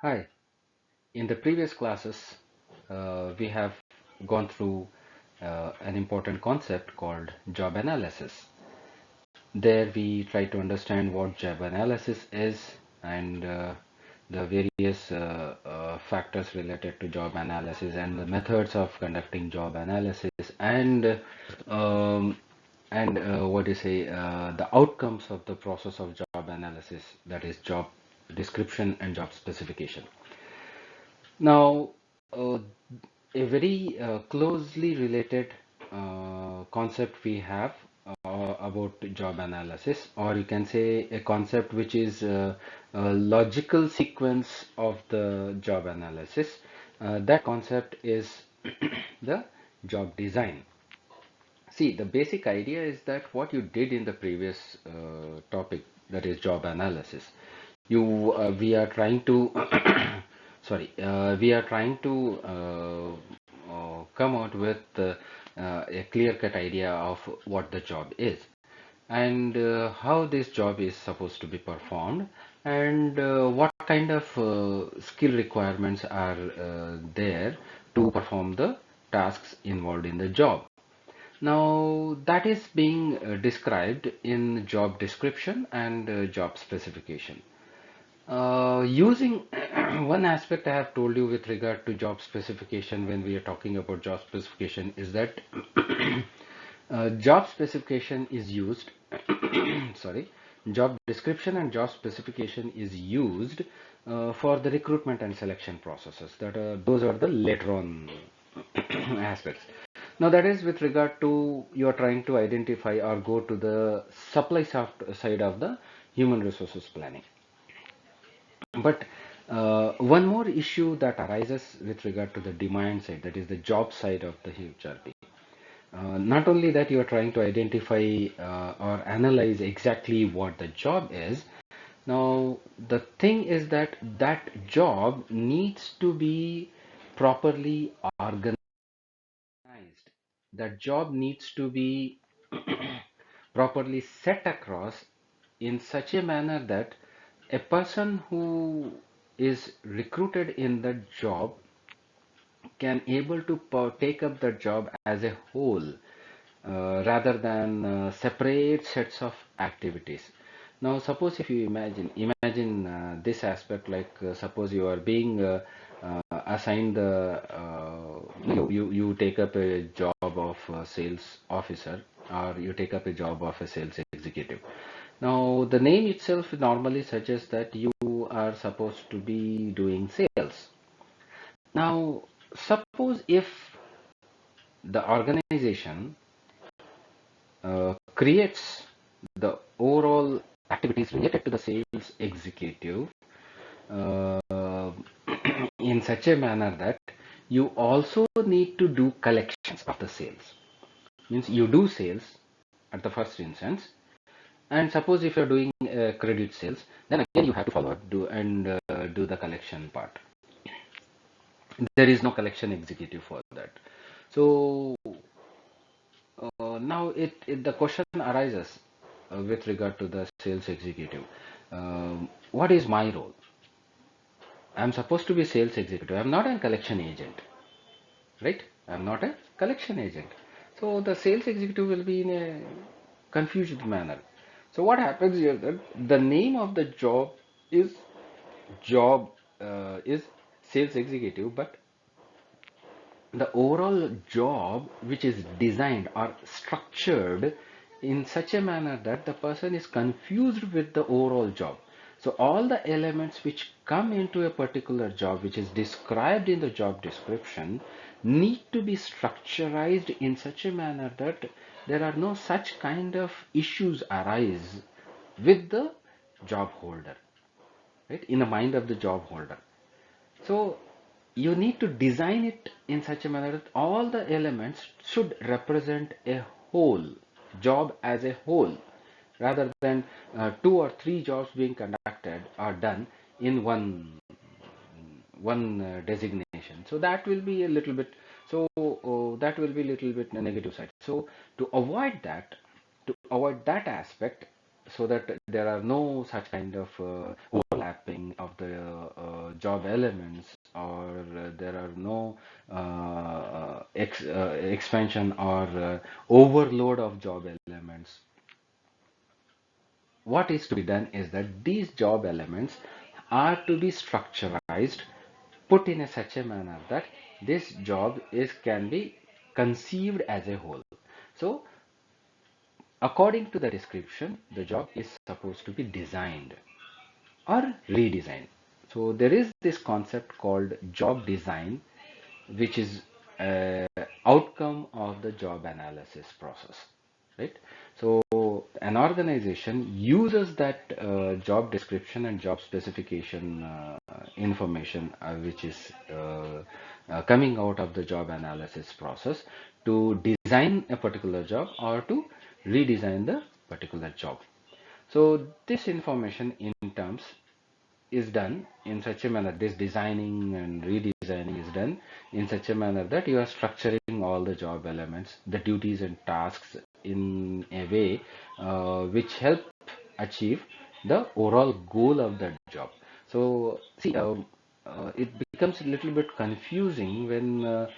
Hi, in the previous classes, we have gone through an important concept called job analysis. There we try to understand what job analysis is and the various factors related to job analysis and the methods of conducting job analysis um, and what do you say, the outcomes of the process of job analysis, that is job description and job specification. Now, uh, a very closely related concept we have about job analysis, or you can say a concept which is a logical sequence of the job analysis. That concept is the job design. See, the basic idea is that what you did in the previous topic, that is job analysis, we are trying to we are trying to come out with a clear-cut idea of what the job is and how this job is supposed to be performed and what kind of skill requirements are there to perform the tasks involved in the job. Now, that is being described in job description and job specification. Using one aspect I have told you with regard to job specification when we are talking about job specification is that job specification is used, sorry, job description and job specification is used for the recruitment and selection processes. Those are the later on aspects. Now that is with regard to you are trying to identify or go to the side of the human resources planning. But one more issue that arises with regard to the demand side, that is the job side of the HRP. Not only that you are trying to identify or analyze exactly what the job is. Now the thing is that that job needs to be properly organized. That job needs to be properly set across in such a manner that a person who is recruited in the job can able to take up the job as a whole rather than separate sets of activities. Now suppose if you imagine this aspect, like suppose you are being assigned the you take up a job of a sales officer, or you take up a job of a sales executive. Now the name itself normally suggests that you are supposed to be doing sales. Now suppose if the organization creates the overall activities related to the sales executive uh, in such a manner that you also need to do collections of the sales. Means you do sales at the first instance, and suppose if you're doing credit sales, then again you have to follow up do the collection part. There is no collection executive for that. So now the question arises with regard to the sales executive. What is my role? I'm supposed to be sales executive. I'm not a collection agent, right? I'm not a collection agent. So the sales executive will be in a confused manner. So what happens here that the name of the job is job is sales executive, but the overall job which is designed or structured in such a manner that the person is confused with the overall job. So all the elements which come into a particular job which is described in the job description need to be structurized in such a manner that there are no such kind of issues arise with the job holder, right, in the mind of the job holder. So you need to design it in such a manner that all the elements should represent a whole, job as a whole, rather than two or three jobs being conducted or done in one designation. So that will be a little bit, that will be a little bit negative side. So to avoid that aspect, so that there are no such kind of overlapping of the job elements, or there are no expansion or overload of job elements. What is to be done is that these job elements are to be structurized, put in a such a manner that this job is can be conceived as a whole. So according to the description, the job is supposed to be designed or redesigned. So there is this concept called job design, which is outcome of the job analysis process, right? So an organization uses that job description and job specification information, which is coming out of the job analysis process, to design a particular job or to redesign the particular job. So this information in terms is done in such a manner, this designing and redesigning is done in such a manner that you are structuring all the job elements, the duties and tasks in a way which help achieve the overall goal of that job. So see, it becomes a little bit confusing when a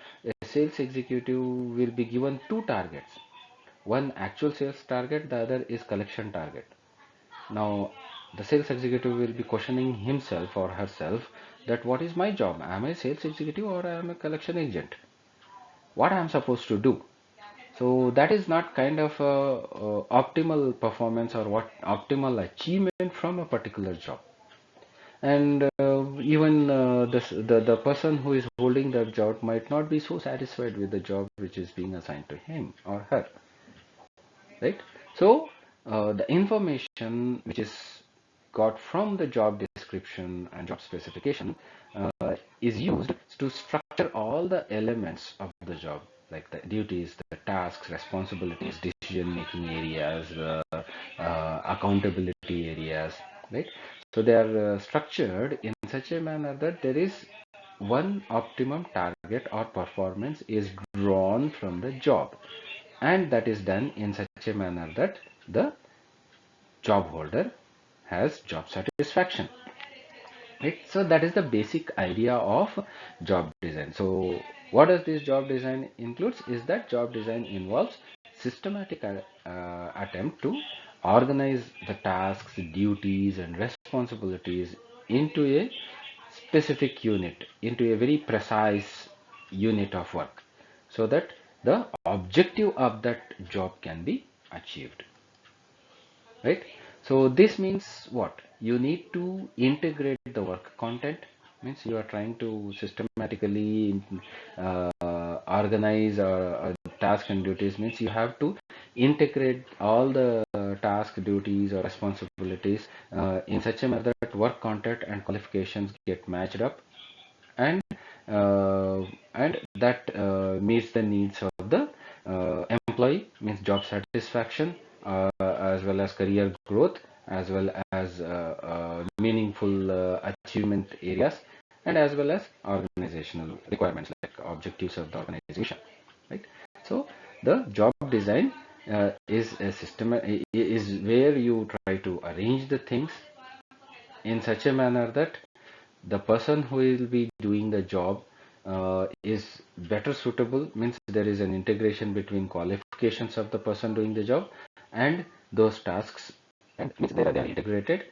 sales executive will be given two targets, one actual sales target, the other is collection target. Now, the sales executive will be questioning himself or herself that what is my job? Am I a sales executive or am I a collection agent? What I am supposed to do? So that is not kind of optimal performance or what optimal achievement from a particular job. And even the person who is holding that job might not be so satisfied with the job which is being assigned to him or her, right? So the information which is got from the job description and job specification is used to structure all the elements of the job, like the duties, the tasks, responsibilities, decision making areas, accountability areas, right? So they are structured in such a manner that there is one optimum target or performance is drawn from the job, and that is done in such a manner that the job holder has job satisfaction, right? So that is the basic idea of job design. So what does this job design includes is that job design involves systematic attempt to organize the tasks, duties and responsibilities into a specific unit, into a very precise unit of work, so that the objective of that job can be achieved, right? So this means what? You need to integrate the work content, means you are trying to systematically organize task and duties, means you have to integrate all the task, duties or responsibilities in such a manner that work content and qualifications get matched up, and uh, and that meets the needs of the employee, means job satisfaction, as well as career growth, as well as meaningful achievement areas, and as well as organizational requirements like objectives of the organization, right? So the job design is a system, is where you try to arrange the things in such a manner that the person who will be doing the job is better suitable, means there is an integration between qualifications of the person doing the job and those tasks, and means they are integrated,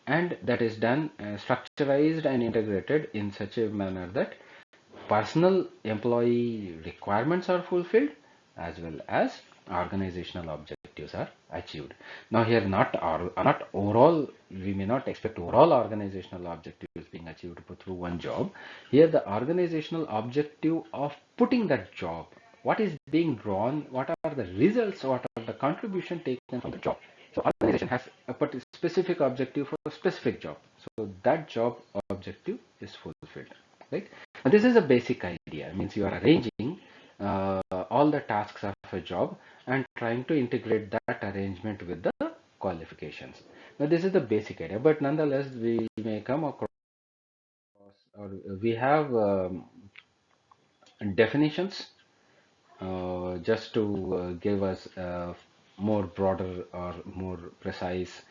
and that is done structurized and integrated in such a manner that personal employee requirements are fulfilled as well as organizational objectives are achieved. Now here not overall, we may not expect overall organizational objectives being achieved through one job. Here the organizational objective of putting that job, what is being drawn, what are the results, what are the contribution taken from the job. So organization has a specific objective for a specific job. So that job objective is fulfilled, right? And this is a basic idea. It means you are arranging all the tasks of a job and trying to integrate that arrangement with the qualifications. Now this is the basic idea, but nonetheless we may come across, or we have definitions just to give us more broader or more precise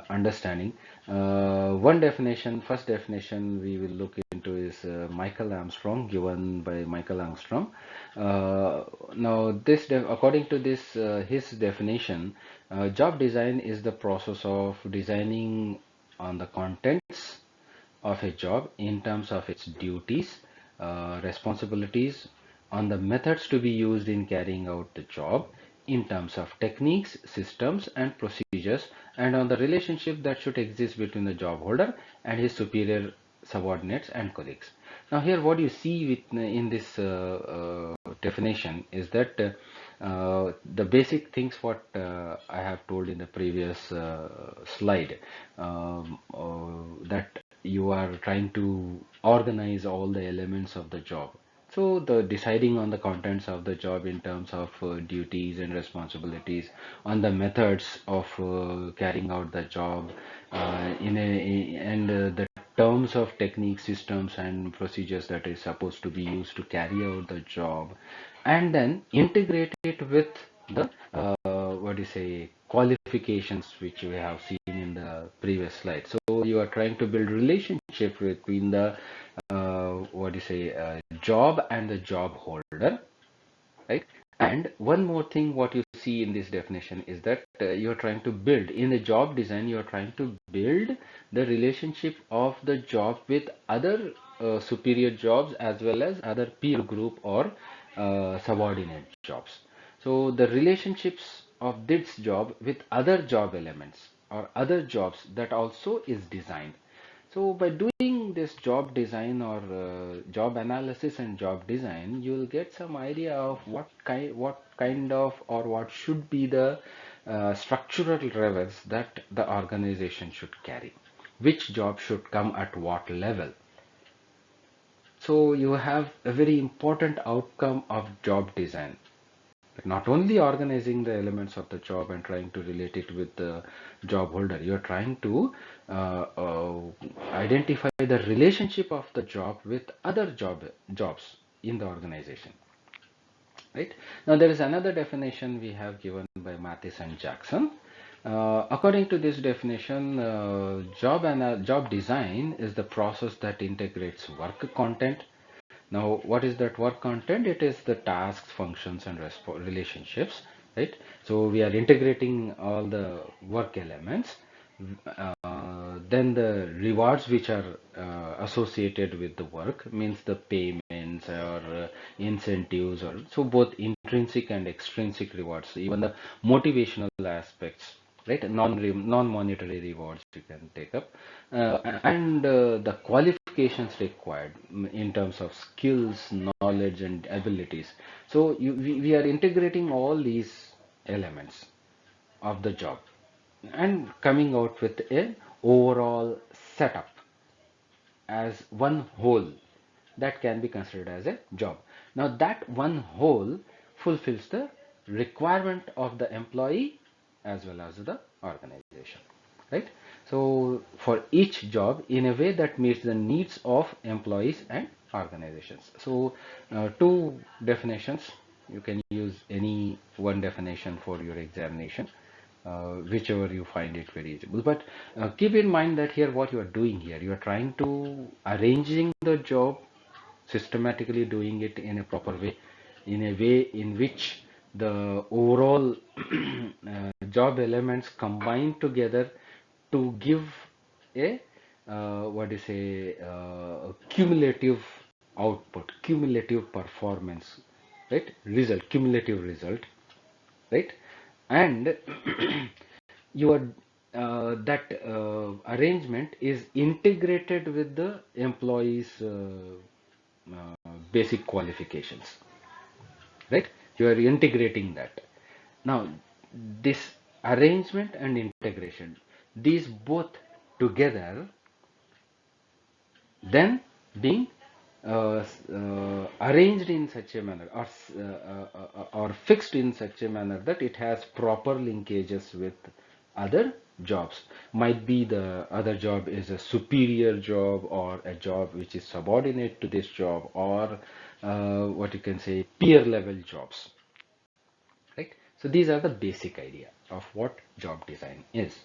understanding. One definition, first definition we will look into is Michael Armstrong, given by Michael Armstrong. Now, according to this, his definition, job design is the process of designing on the contents of a job in terms of its duties, responsibilities, on the methods to be used in carrying out the job, in terms of techniques, systems, and procedures, and on the relationship that should exist between the job holder and his superior subordinates and colleagues. Now, here what you see in this definition is that the basic things what I have told in the previous slide, that you are trying to organize all the elements of the job. So the deciding on the contents of the job in terms of duties and responsibilities, on the methods of carrying out the job, and the terms of techniques, systems, and procedures that is supposed to be used to carry out the job, and then integrate it with the what do you say, qualifications which we have seen in the previous slide. So you are trying to build relationship between the what do you say, job and the job holder, right? And one more thing, what you see in this definition is that you're trying to build in the job design, you're trying to build the relationship of the job with other superior jobs as well as other peer group or subordinate jobs. So the relationships of this job with other job elements or other jobs, that also is designed. So by doing this job design or job analysis and job design, you will get some idea of what kind of or what should be the structural levels that the organization should carry, which job should come at what level. So you have a very important outcome of job design. Not only organizing the elements of the job and trying to relate it with the job holder, you're trying to identify the relationship of the job with other jobs in the organization. Right? Now there is another definition we have given by Mathis and Jackson. According to this definition, job design is the process that integrates work content. Now, what is that work content? It is the tasks, functions, and relationships, right? So we are integrating all the work elements. Then the rewards which are associated with the work, means the payments or incentives, or so both intrinsic and extrinsic rewards, even the motivational aspects, right? Non-monetary rewards you can take up, and the qualifications required in terms of skills, knowledge, and abilities. So we are integrating all these elements of the job and coming out with a overall setup as one whole that can be considered as a job. Now that one whole fulfills the requirement of the employee as well as the organization, right? So for each job in a way that meets the needs of employees and organizations. So two definitions, you can use any one definition for your examination, whichever you find it very useful. But keep in mind that here what you are doing here, you are trying to arranging the job, systematically doing it in a proper way, in a way in which the overall job elements combine together to give a what is a cumulative output, cumulative performance, right? Result, cumulative result, right? And your that arrangement is integrated with the employees basic qualifications, right? You are integrating that. Now this arrangement and integration, these both together then being arranged in such a manner, or fixed in such a manner that it has proper linkages with other jobs. Might be the other job is a superior job or a job which is subordinate to this job, or what you can say peer level jobs, right? So these are the basic idea of what job design is.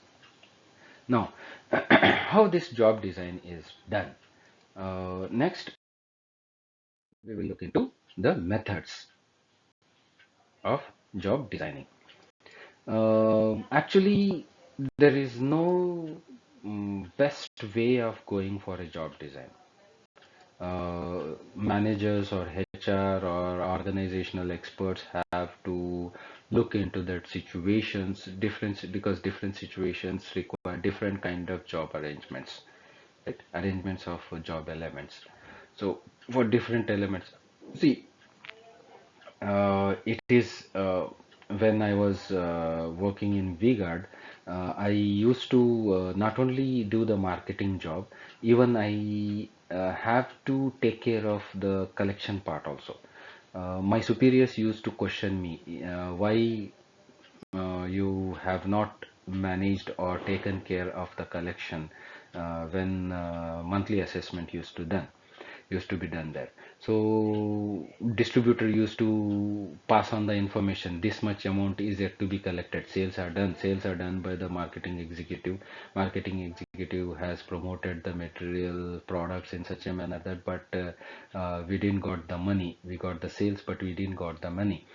Now, how this job design is done. Next, we will look into the methods of job designing. Actually, there is no best way of going for a job design. Managers or HR or organizational experts have to look into that situations different, because different situations require different kind of job arrangements, right? Arrangements of job elements. So for different elements, see, it is when I was working in VGuard, I used to not only do the marketing job, even I have to take care of the collection part also. My superiors used to question me, why you have not managed or taken care of the collection when monthly assessment used to be done there. So distributor used to pass on the information, this much amount is yet to be collected, sales are done by the marketing executive has promoted the material products in such a manner that, but we didn't got the money, we got the sales but we didn't got the money.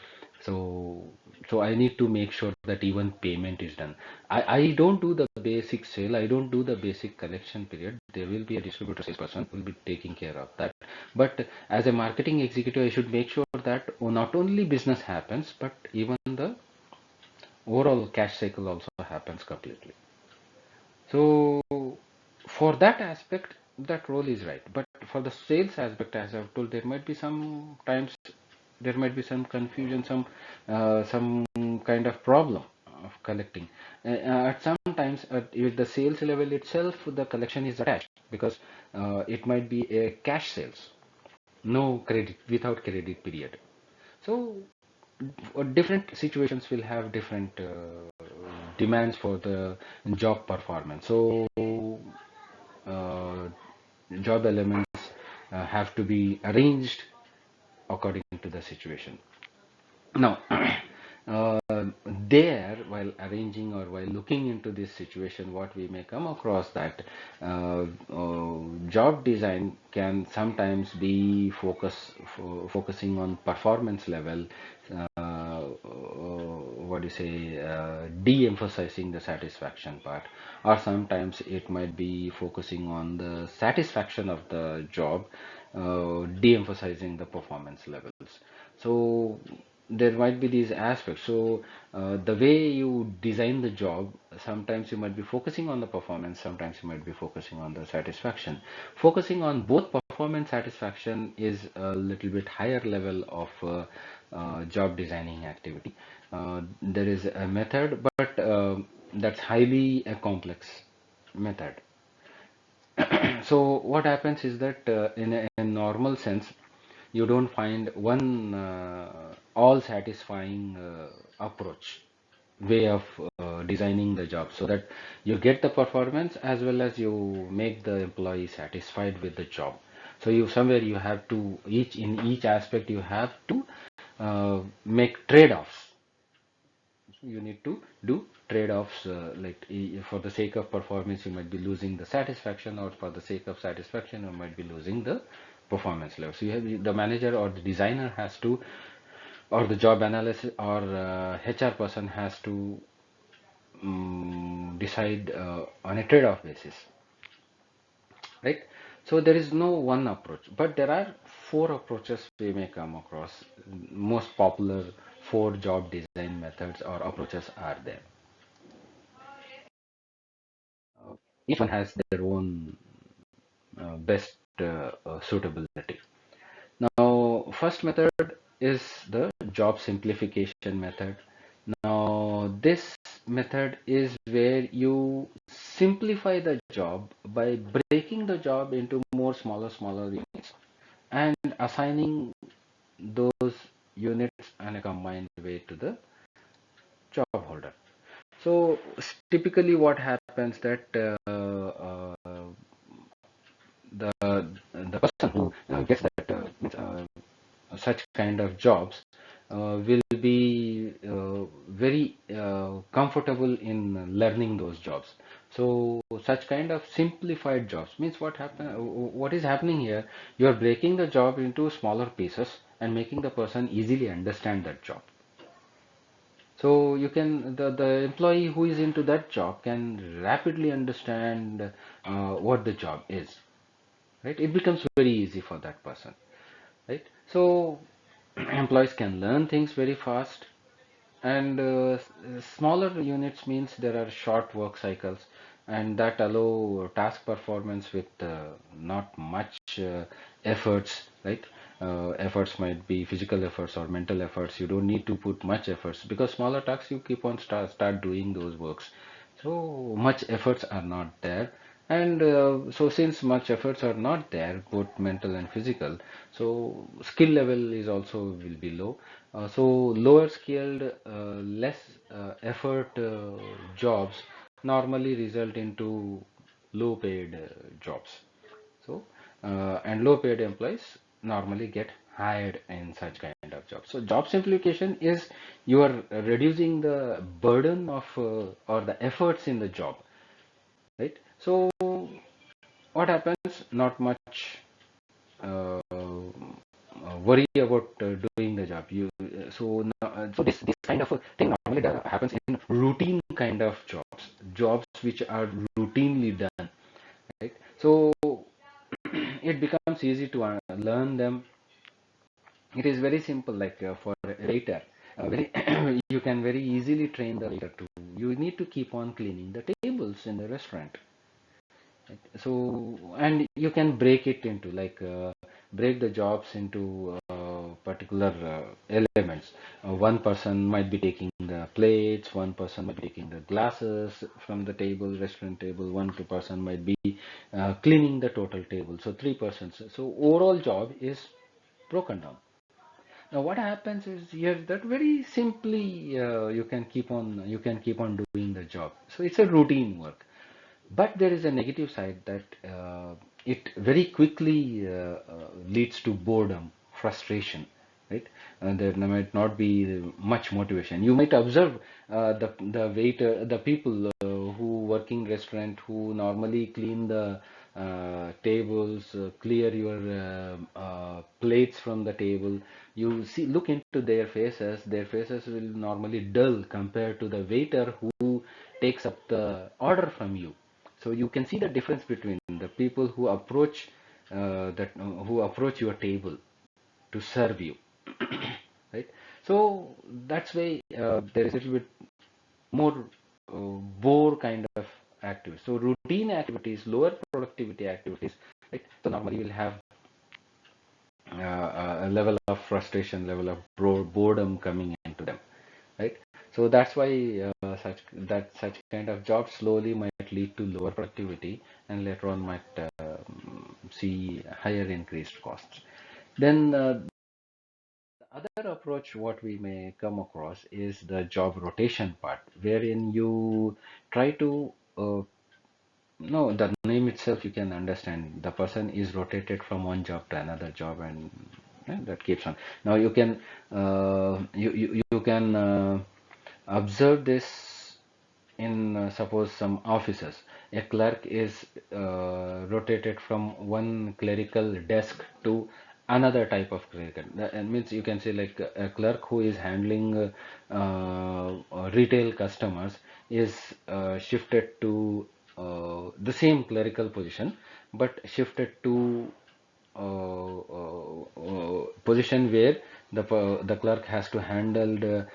So I need to make sure that even payment is done. I don't do the basic sale, I don't do the basic collection period. There will be a distributor salesperson who will be taking care of that. But as a marketing executive, I should make sure that not only business happens, but even the overall cash cycle also happens completely. So for that aspect, that role is right. But for the sales aspect, as I've told, there might be some times there might be some confusion, some kind of problem of collecting. At some times, at the sales level itself, the collection is attached because it might be a cash sales, no credit, without credit period. So different situations will have different demands for the job performance. So uh, job elements have to be arranged according to the situation. Now, uh, there, while arranging or while looking into this situation, what we may come across that job design can sometimes be focusing on performance level, what do you say, de-emphasizing the satisfaction part, or sometimes it might be focusing on the satisfaction of the job, de-emphasizing the performance levels. So there might be these aspects. So the way you design the job, sometimes you might be focusing on the performance, sometimes you might be focusing on the satisfaction. Focusing on both performance satisfaction is a little bit higher level of job designing activity. There is a method, but that's highly a complex method. So what happens is that in a normal sense, you don't find one all satisfying approach, way of designing the job, so that you get the performance as well as you make the employee satisfied with the job. So you somewhere you have to, each in each aspect you have to make trade-offs. You need to do trade-offs, for the sake of performance you might be losing the satisfaction, or for the sake of satisfaction you might be losing the performance level. So you have, the manager or the designer has to, or the job analyst or HR person has to decide on a trade-off basis, right? So there is no one approach, but there are four approaches we may come across. Most popular four job design methods or approaches are there. Each one has their own best suitability. Now, first method is the job simplification method. Now, this method is where you simplify the job by breaking the job into more smaller units and assigning those units in a combined way to the job holder. So typically what happens that the the person who gets that such kind of jobs will be very comfortable in learning those jobs. So such kind of simplified jobs means what is happening here, you are breaking the job into smaller pieces and making the person easily understand that job. So you can the employee who is into that job can rapidly understand what the job is, right? It becomes very easy for that person, right? So employees can learn things very fast, and smaller units means there are short work cycles and that allow task performance with not much efforts, right? Efforts might be physical efforts or mental efforts. You don't need to put much efforts because smaller tasks you keep on start doing those works. So much efforts are not there, and so since much efforts are not there, both mental and physical, so skill level is also will be low. So lower skilled, less effort jobs normally result into low paid jobs. So and low paid employees normally get hired in such kind of jobs. So job simplification is you are reducing the burden of or the efforts in the job, right? So what happens? Not much worry about doing the job. So this kind of a thing normally happens in routine kind of jobs which are routinely done, right? So it becomes easy to learn them. It is very simple, like for a waiter, very you can very easily train the waiter to. You need to keep on cleaning the tables in the restaurant. Right. So, and you can break it into like break the jobs into particular elements. One person might be taking the plates, one person might be taking the glasses from the table, restaurant table, one two person might be cleaning the total table. So three persons. So overall job is broken down. Now what happens is here that very simply you can keep on doing the job. So it's a routine work. But there is a negative side that it very quickly leads to boredom, frustration, right? And there might not be much motivation. You might observe the waiter, the people who work in restaurant who normally clean the tables, clear your plates from the table. You see, look into their faces. Their faces will normally dull compared to the waiter who takes up the order from you. So you can see the difference between the people who approach your table to serve you, right? So that's why there is a little bit more bore kind of activities. So routine activities, lower productivity activities, right? So normally you'll have a level of frustration, level of boredom coming into them, right? So that's why such kind of jobs slowly might lead to lower productivity and later on might see higher increased costs. Then the other approach what we may come across is the job rotation part, wherein you try to no, the name itself you can understand. The person is rotated from one job to another job, and that keeps on. Now you can you can observe this in suppose some offices. A clerk is rotated from one clerical desk to another type of clerical. That means you can say like a clerk who is handling retail customers is shifted to the same clerical position, but shifted to position where the clerk has to handle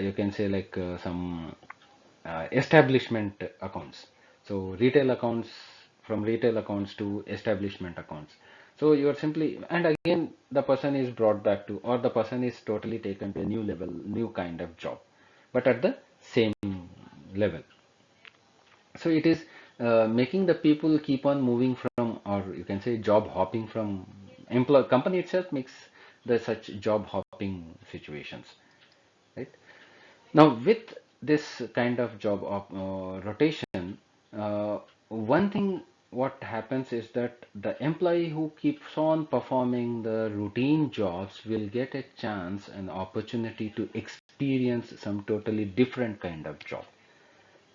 you can say like some establishment accounts. So retail accounts, from retail accounts to establishment accounts. So you are simply, and again the person is brought back to, or the person is totally taken to a new level, new kind of job, but at the same level. So it is making the people keep on moving from, or you can say job hopping from employ company itself makes the such job hopping situations, right? Now with this kind of job of rotation, one thing what happens is that the employee who keeps on performing the routine jobs will get a chance, an opportunity to experience some totally different kind of job.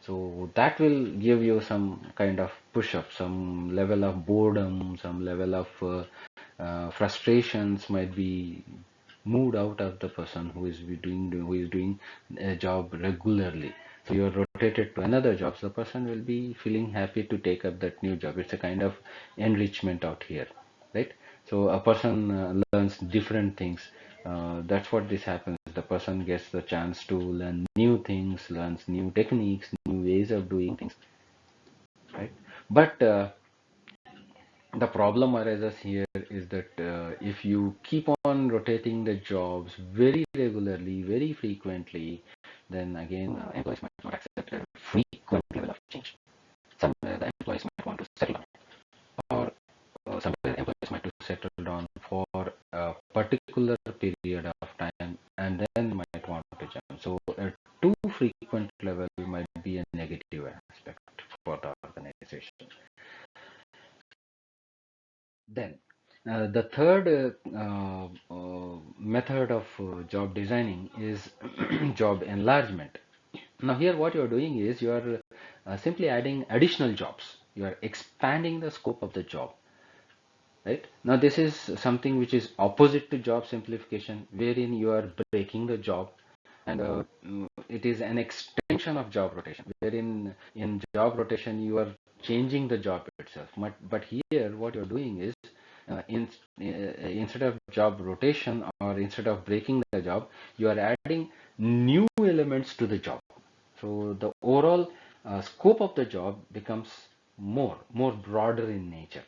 So that will give you some kind of push up, some level of boredom, some level of frustrations might be moved out of the person who is doing a job regularly. So you are rotated to another job, so the person will be feeling happy to take up that new job. It's a kind of enrichment out here, right? So a person learns different things. That's what this happens. The person gets the chance to learn new things, learns new techniques, new ways of doing things, right? But the problem arises here is that if you keep on rotating the jobs very regularly, very frequently, then again employees might not accept a frequent level of change. Somewhere the employees might want to settle down, or somewhere employees might to settle down for a particular period of time and then might want to jump. So a too frequent level might be a negative aspect for the organization. Then, the third method of job designing is job enlargement. Now, here what you are doing is you are simply adding additional jobs. You are expanding the scope of the job, right? Now, this is something which is opposite to job simplification, wherein you are breaking the job, and it is an extension of job rotation, wherein in job rotation you are changing the job itself. But here what you're doing is instead of job rotation or instead of breaking the job, you are adding new elements to the job. So the overall scope of the job becomes more broader in nature,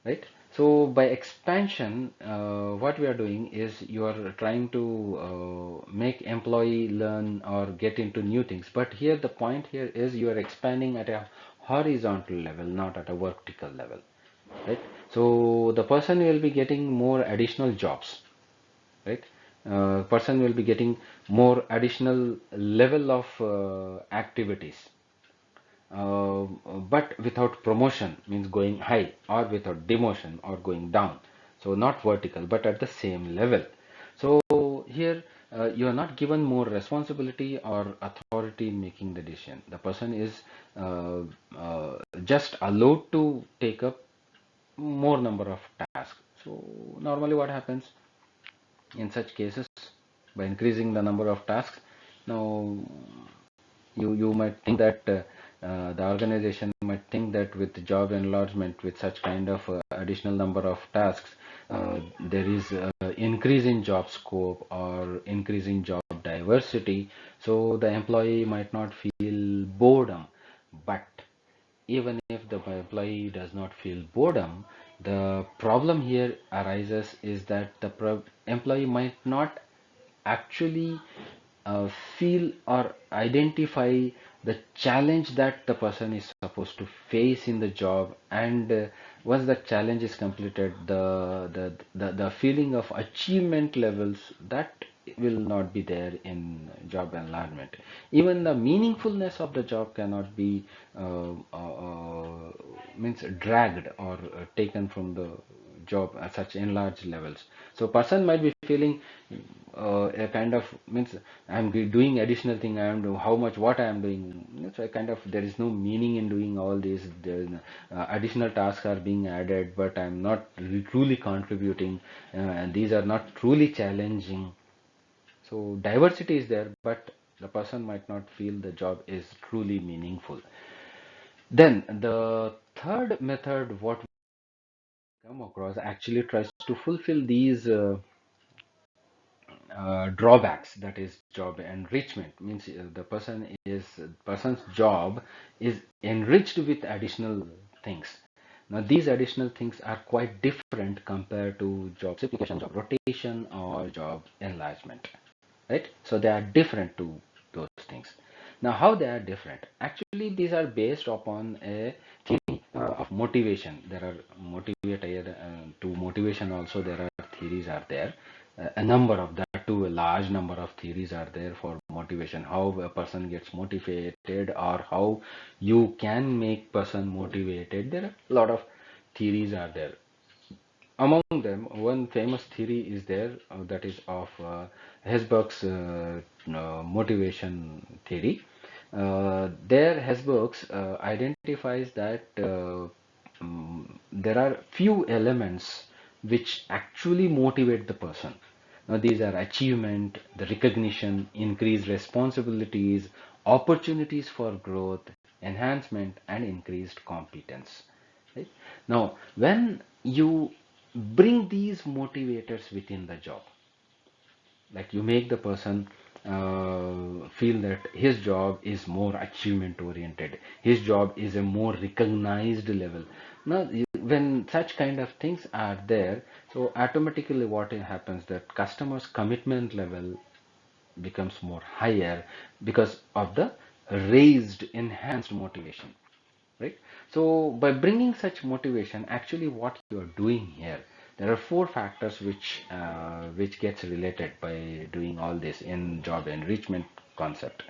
right? So by expansion, what we are doing is you are trying to make employee learn or get into new things. But here the point here is you are expanding at a horizontal level, not at a vertical level, right? So the person will be getting more additional jobs, right? Person will be getting more additional level of activities, but without promotion, means going high, or without demotion or going down. So not vertical but at the same level. So here you are not given more responsibility or authority in making the decision. The person is uh, just allowed to take up more number of tasks. So normally what happens in such cases, by increasing the number of tasks, now you might think that the organization might think that with job enlargement, with such kind of additional number of tasks, there is increase in job scope or increase in job diversity, so the employee might not feel boredom. But even if the employee does not feel boredom, the problem here arises is that the employee might not actually uh, feel or identify the challenge that the person is supposed to face in the job, and once the challenge is completed, the feeling of achievement levels, that will not be there in job enlargement. Even the meaningfulness of the job cannot be means dragged or taken from the job at such enlarged levels. So person might be feeling a kind of, means I'm doing additional thing, I am doing how much what I am doing. So a kind of, there is no meaning in doing all these. Additional tasks are being added, but I'm not truly contributing, and these are not truly challenging. So diversity is there, but the person might not feel the job is truly meaningful. Then the third method what we come across actually tries to fulfill these drawbacks, that is job enrichment, means person's job is enriched with additional things. Now these additional things are quite different compared to job simplification, job rotation, or job enlargement, right? So they are different to those things. Now how they are different, actually these are based upon a theory of motivation. There are motivator to motivation also, there are theories are there, a number of that too, a large number of theories are there for motivation, how a person gets motivated or how you can make person motivated. There are a lot of theories are there. Among them, one famous theory is there, that is of Hesberg's motivation theory. There, Hesberg's identifies that there are few elements which actually motivate the person. Now, these are achievement, the recognition, increased responsibilities, opportunities for growth, enhancement, and increased competence. Right? Now, when you bring these motivators within the job, like you make the person feel that his job is more achievement oriented, his job is a more recognized level. Now when such kind of things are there, so automatically what happens, that customers commitment level becomes more higher because of the raised enhanced motivation, right? So by bringing such motivation, actually what you are doing here, there are four factors which gets related by doing all this in job enrichment concept.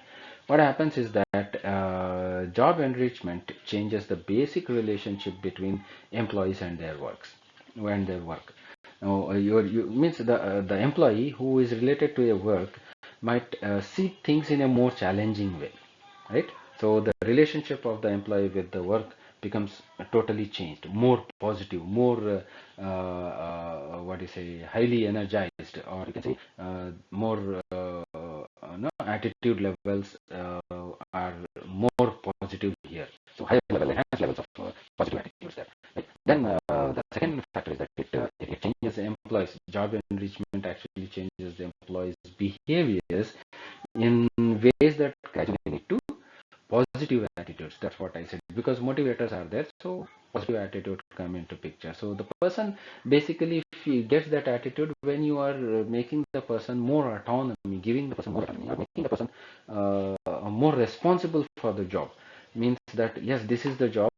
What happens is that job enrichment changes the basic relationship between employees and their works when they work. Now you means the employee who is related to a work might see things in a more challenging way, right? So the relationship of the employee with the work becomes totally changed, more positive, more what do you say, highly energized, or you can say more no, attitude levels are more positive here. So higher level, enhanced levels of positive attitudes there. Right? Then the second factor is that it changes the employees. Job enrichment actually changes the employees' behaviors in ways that gradually lead to positive attitudes. That's what I said, because motivators are there, so positive attitude come into picture. So the person basically, if he gets that attitude, when you are making the person more autonomy, giving the person more autonomy, you are making the person more responsible for the job. Means that yes, this is the job,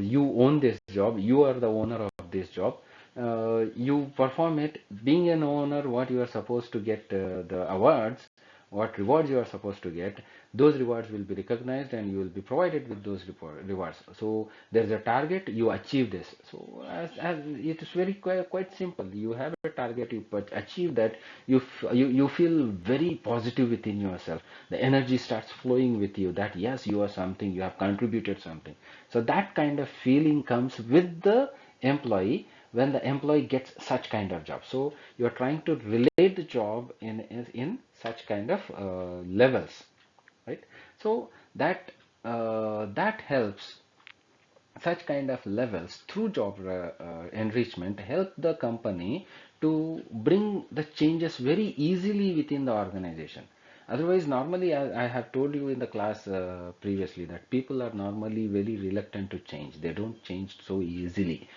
you own this job, you are the owner of this job, you perform it. Being an owner, what you are supposed to get, the awards, what rewards you are supposed to get, those rewards will be recognized and you will be provided with those rewards. So there's a target, you achieve this. So as it is very quite simple, you have a target, you achieve that, you feel very positive within yourself, the energy starts flowing with you, that yes, you are something, you have contributed something. So that kind of feeling comes with the employee when the employee gets such kind of job. So you are trying to relate the job in such kind of levels, right? So that helps, such kind of levels through job enrichment help the company to bring the changes very easily within the organization. Otherwise, normally, I have told you in the class previously, that people are normally very reluctant to change. They don't change so easily.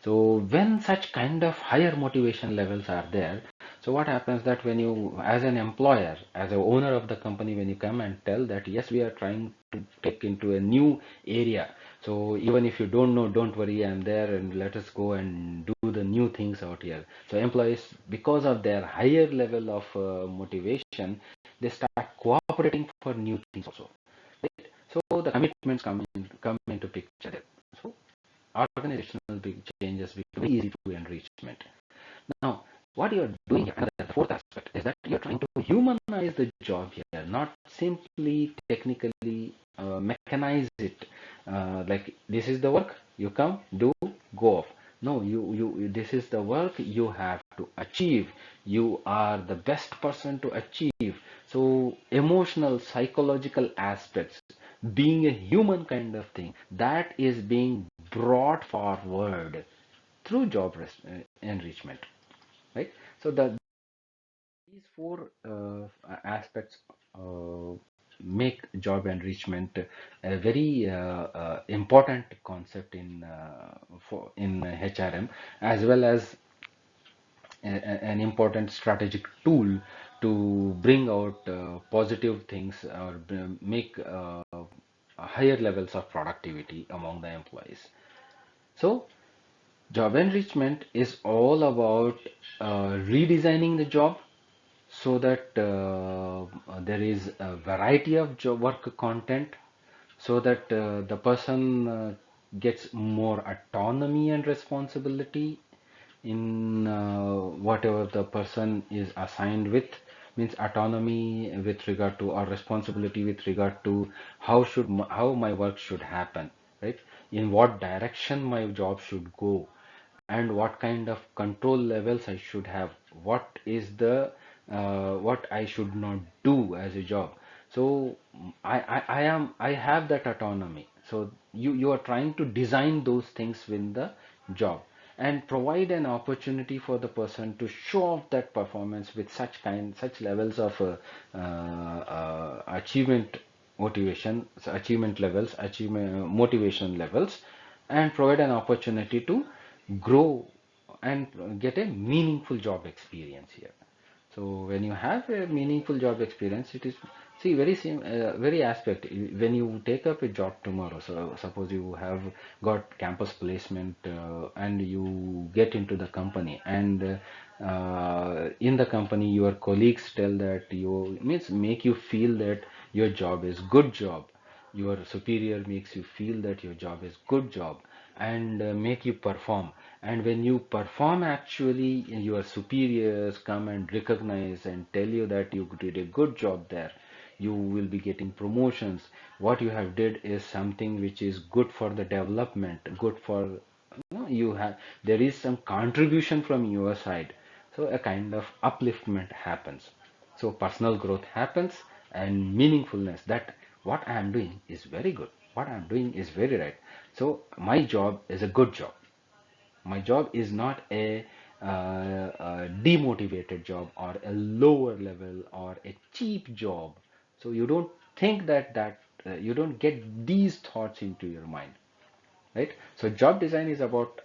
So when such kind of higher motivation levels are there, so what happens, that when you, as an employer, as a owner of the company, when you come and tell that yes, we are trying to take into a new area, so even if you don't know, don't worry, I'm there, and let us go and do the new things out here. So employees, because of their higher level of motivation, they start cooperating for new things also. Right? So the commitments come into picture there. So organizational big changes become very easy to enrichment. Now, what you're doing here, and the fourth aspect, is that you're trying to humanize the job here, not simply technically mechanize it. Like this is the work, you come, do, go off. No, this is the work you have to achieve. You are the best person to achieve. So emotional, psychological aspects, being a human kind of thing, that is being brought forward through job enrichment, right? So these four aspects uh, make job enrichment a very important concept in HRM, as well as an important strategic tool to bring out positive things, or make higher levels of productivity among the employees. So job enrichment is all about redesigning the job, so that there is a variety of job work content, so that the person gets more autonomy and responsibility in whatever the person is assigned with, means autonomy with regard to, or responsibility with regard to how my work should happen, right? In what direction my job should go, and what kind of control levels I should have, what is the what I should not do as a job. So I have that autonomy. So you are trying to design those things within the job and provide an opportunity for the person to show off that performance with such levels of achievement motivation, so achievement levels, achievement motivation levels, and provide an opportunity to grow and get a meaningful job experience here. So when you have a meaningful job experience, it is, see, very aspect. When you take up a job tomorrow, so suppose you have got campus placement and you get into the company, and in the company your colleagues tell that you, means make you feel that your job is good job, your superior makes you feel that your job is good job, and make you perform. And when you perform, actually your superiors come and recognize and tell you that you did a good job there, you will be getting promotions. What you have did is something which is good for the development, good for, you have, there is some contribution from your side. So a kind of upliftment happens. So personal growth happens, and meaningfulness, that what I am doing is very good, what I am doing is very right. So my job is a good job. My job is not a demotivated job or a lower level or a cheap job. So you don't think that you don't get these thoughts into your mind, right? So job design is about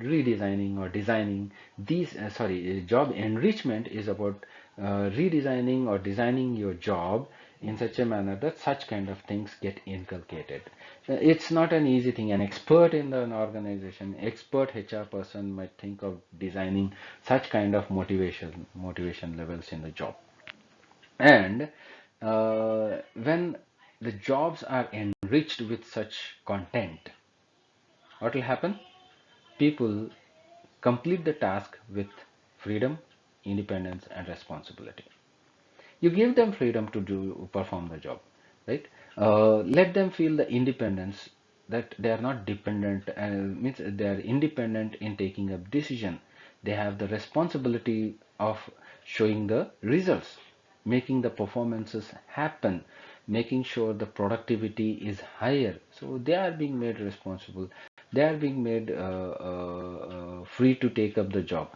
redesigning or designing these, job enrichment is about redesigning or designing your job in such a manner that such kind of things get inculcated. It's not an easy thing. An expert in an organization, expert HR person might think of designing such kind of motivation levels in the job. And when the jobs are enriched with such content, what will happen? People complete the task with freedom, independence, and responsibility. You give them freedom to perform the job, right? Let them feel the independence, that they are not dependent, means they are independent in taking a decision. They have the responsibility of showing the results, making the performances happen, making sure the productivity is higher. So they are being made responsible. They are being made free to take up the job,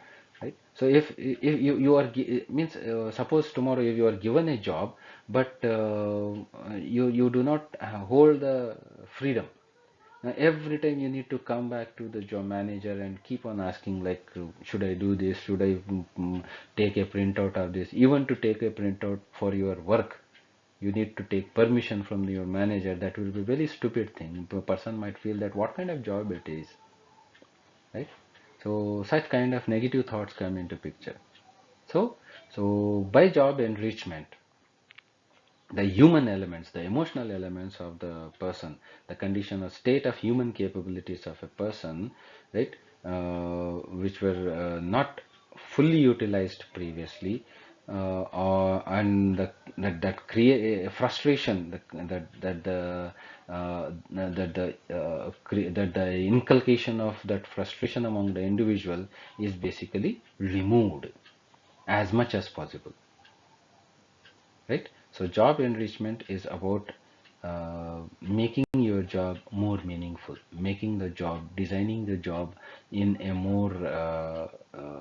right? So if you are means suppose tomorrow if you are given a job, but you do not hold the freedom. Now, every time you need to come back to the job manager and keep on asking, like, should I do this? Should I take a printout of this? Even to take a printout for your work, you need to take permission from your manager. That will be a very stupid thing. A person might feel that what kind of job it is, right? So such kind of negative thoughts come into picture. So by job enrichment, the human elements, the emotional elements of the person, the condition or state of human capabilities of a person, right, which were not fully utilized previously, and that create frustration, that the inculcation of that frustration among the individual is basically removed as much as possible, right? So job enrichment is about making your job more meaningful, making the job, designing the job in a more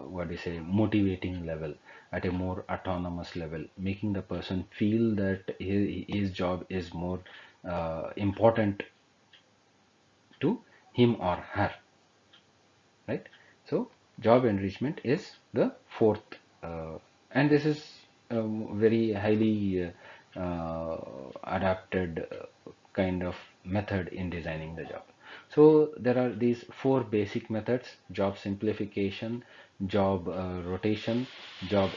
what do you say, motivating level, at a more autonomous level, making the person feel that his job is more important to him or her, right? So job enrichment is the fourth, and this is very highly adapted kind of method in designing the job. So there are these four basic methods: job simplification, job rotation, job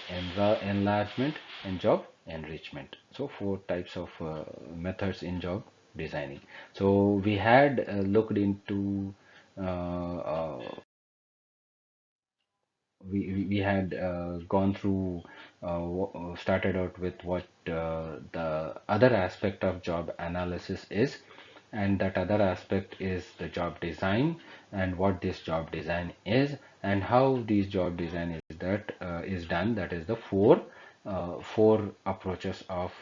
enlargement, and job enrichment. So four types of methods in job designing. So we had looked into uh, uh, we had gone through, started out with what the other aspect of job analysis is, and that other aspect is the job design, and what this job design is, and how this job design is done. That is the four approaches of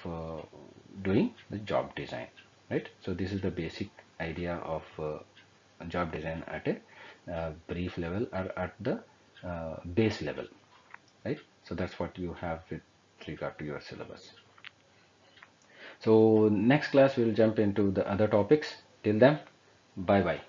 doing the job design, right? So this is the basic idea of job design at a brief level, or at the base level, right? So that's what you have with regard to your syllabus. So next class we'll jump into the other topics. Till then, bye bye.